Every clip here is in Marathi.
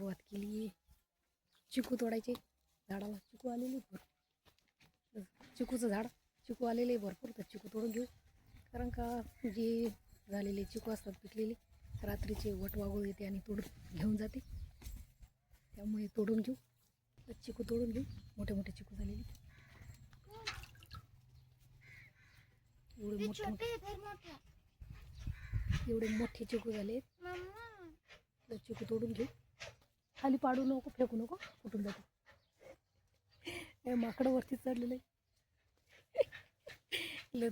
सुरुवात केली. चिकू तोडायचे झाडाला. चिकू आलेले भरपूर. चिकूचं झाड चिकू आलेले भरपूर. तर चिकू तोडून घेऊ. कारण का जे झालेले चिकू असतात पिकलेले रात्रीचे वटवागूळ येते आणि तोडून घेऊन जाते. त्यामुळे तोडून घेऊ. तर चिकू तोडून घेऊ. मोठे मोठे चिकू झालेले. एवढे मोठे चिकू झाले. तर चिकू तोडून घेऊ. खाली पाडू नको, फेकू नको, फुटून जाते. माकडं वरती चढलेलं.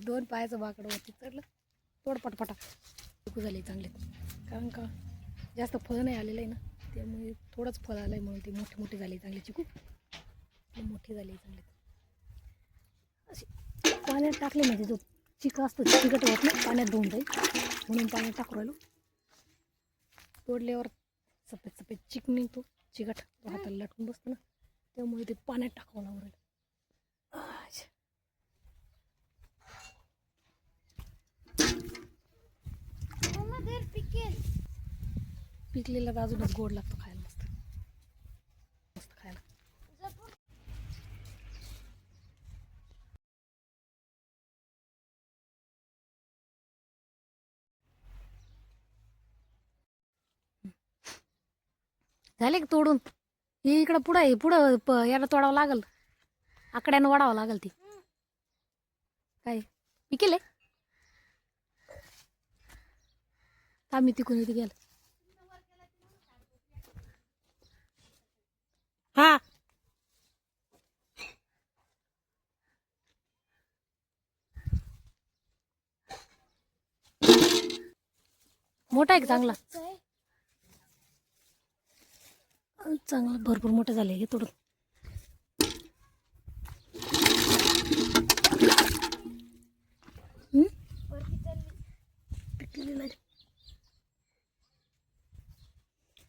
2 पायाचं माकडं वरती चढलं. तोड पटपटा. चिकू झाले चांगले. कारण का जास्त फळ नाही आलेलं आहे ना, त्यामुळे थोडंच फळ आलं आहे म्हणून ते मोठे मोठे झाले चांगले चिकू. मोठे झाले चांगले. असे पाण्यात टाकले म्हणजे जो चिक असतो चिकट होत नाही, पाण्यात धुवून जाईल म्हणून पाण्यात टाकू राहिलो. तोडल्यावर सफेद सफेद चिक निघतो. चिकट तो हाताला लटकून बसतो ना, त्यामुळे ते पाण्यात टाकावं लागेल. पिकलेला तर अजूनच गोड लागतो खायला. मस्त मस्त खायला. झाले का तोडून? हे इकडं पुढं आहे. पुढं याला तोडावं लागल. आकड्यानं वाढावं लागल. ती काय पिकेले आम्ही तिकून इथे गेलं. हा मोठा आहे का चांगला? चांगलं भरपूर मोठे झाले. हे तोडून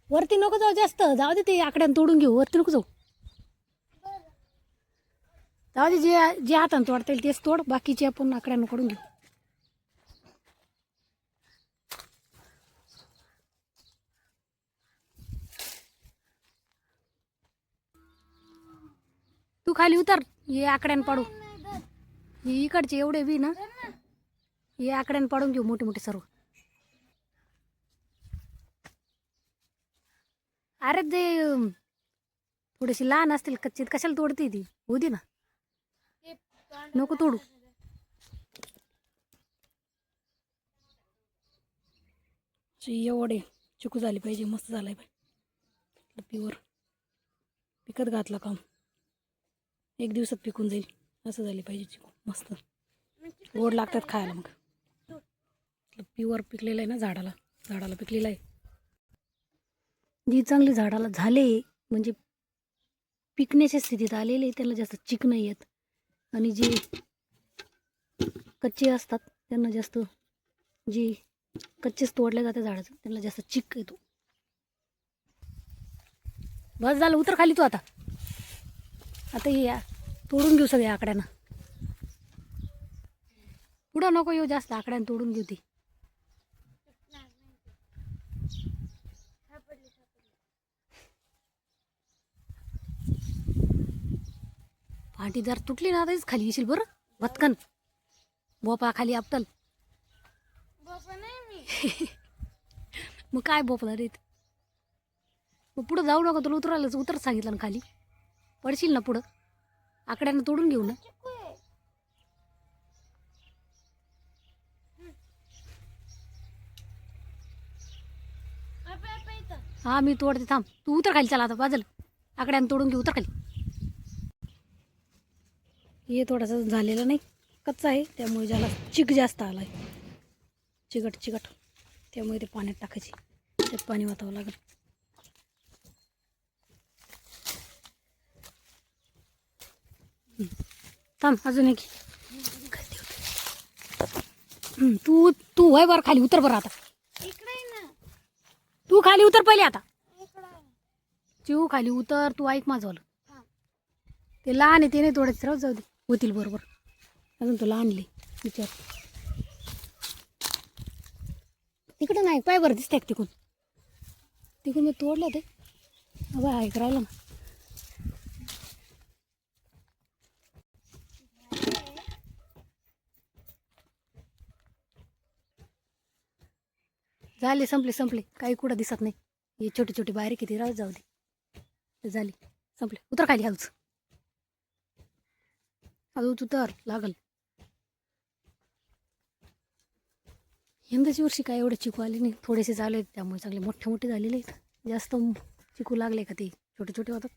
वरती नको जाऊ जास्त. जाऊ दे, ते आकड्यानं तोडून घेऊ. वरती नको जाऊ. जाऊ दे, जे हातानं तोडता येईल तेच तोड. बाकीचे आपण आकड्यानं कडून घेऊ. तू खाली उतर. ये आकड्यानं पाडू. हे इकडचे एवढे बी ना, हे आकड्यानं पाडून घेऊ मोठे मोठे सर्व. अरे ते थोडेसे लहान असतील कच्चे, कशाला तोडते ती? होऊ दे ना, नको तोडू. एवढे चिकू झाले पाहिजे. मस्त झालाय पाहिजे. प्युअर पिकत घातला काम. 1 दिवसात पिकून जाईल असं झाले पाहिजे चिकू. मस्त गोड लागतात खायला. मग प्युअर पिकलेलं आहे ना, झाडाला पिकलेलं आहे. जी चांगली झाडाला झाले म्हणजे पिकण्याच्या स्थितीत आलेले त्याला जास्त चिक नाही येत. आणि जे कच्चे असतात त्यांना जास्त, जे कच्चेच तोडले जाते झाडाचं, त्यांना जास्त चिक येतो. बस झालं, उतर खाली तू. आता हे तोडून घेऊ सगळ्या आकड्यानं. पुढं नको येऊ जास्त. आकड्यानं तोडून घेऊ. ती फाटी जर तुटली ना तरीच खाली येशील बरं. भटकन बोपा खाली आपटल. मग काय बोपला रे? मग पुढं जाऊ नका. तुला उतरायलाच उतर सांगितलं ना. खाली पडशील ना पुढं. आकड्यानं तोडून घेऊ ना. हा मी तोडते, थांब. तू उतर खाली. चला आता बाजल. आकड्यानं तोडून घेऊ. उतर खाली. हे थोडासा झालेलं नाही, कच्चा आहे. त्यामुळे ज्याला चिक जास्त आलाय, चिकट, त्यामुळे ते पाण्यात टाकायचे. त्यात पाणी वाचावं लागेल. थांब अजून एक. तू वय बरं खाली उतर बरं. आता तू खाली उतर पहिले. आता चिऊ खाली उतर. तू ऐक माझं वालं. ते लहान आहे, ते नाही तोडायचं. राहू जाऊ दे, होतील बरोबर. अजून तुला आणले विचार. तिकडे नाही, पाय बरं दिसते तिकून मी तोडलं ते. अगं ऐक राहिलं ना. झाले, संपले काही कुठं दिसत नाही. ही छोटी छोटी बारीक किती राहू जाऊ दे. झाली, संपले. उतर खाली हळूच, हळूच उतर, लागल. यंदाची वर्षी काय एवढे चिकू आले नाही, थोडेसे झाले त्यामुळे चांगले मोठे मोठे झालेले आहेत. जास्त चिकू लागले का ते छोटे छोटे होतात.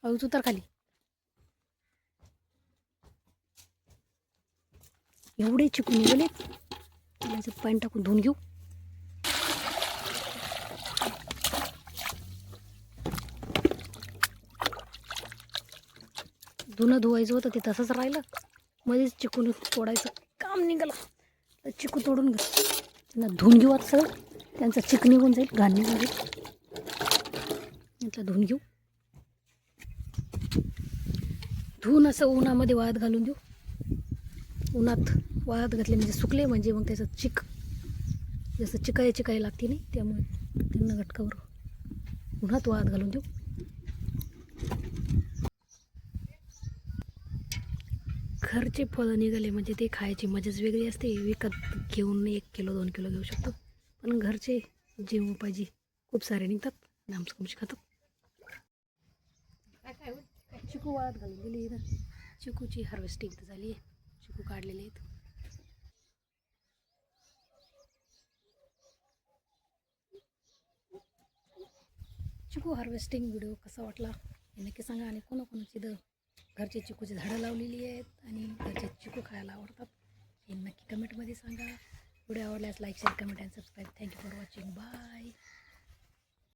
हळूच उतर खाली. एवढे चिकू निघाले, त्याच्यात पाणी टाकून धुवून घेऊ. धुणं धुवायचं होतं ते तसंच राहिलं, मध्येच चिकून तोडायचं काम निघालं. तर चिकू तोडून घेऊ, त्यांना धुवून घेऊ. आता सगळं त्यांचा चिक निघून जाईल, घाण निघून जाईल. यातला धुवून घेऊ, धुवून असं उन्हामध्ये वाळत घालून देऊ. उन्हात वाळत घातले म्हणजे सुकले, म्हणजे मग त्याचं चिक जसं चिकाई लागते नाही, त्यामुळे त्यांना घटकावर उन्हात वाळत घालून देऊ. घरचे फळं निघाले म्हणजे ते खायची मजाच वेगळी असते. विकत घेऊन 1 किलो 2 किलो घेऊ शकतो, पण घरचे जेव्हा पाहिजे खूप सारे निघतात आणि आमचं खातात. चिकू वाळत घालून दिली ना, चिकूची हार्वेस्टिंग तर झाली आहे, चिकू काढलेले आहेत. चिकू हार्वेस्टिंग व्हिडिओ कसा वाटला हे नक्की सांगा. आणि कोणाकोणाची घरचे चिकूची झाडं लावलेली आहेत आणि घरचे चिकू खायला आवडतात हे नक्की कमेंटमध्ये सांगा. व्हिडिओ आवडल्यास like share comment and subscribe. Thank you for watching. Bye.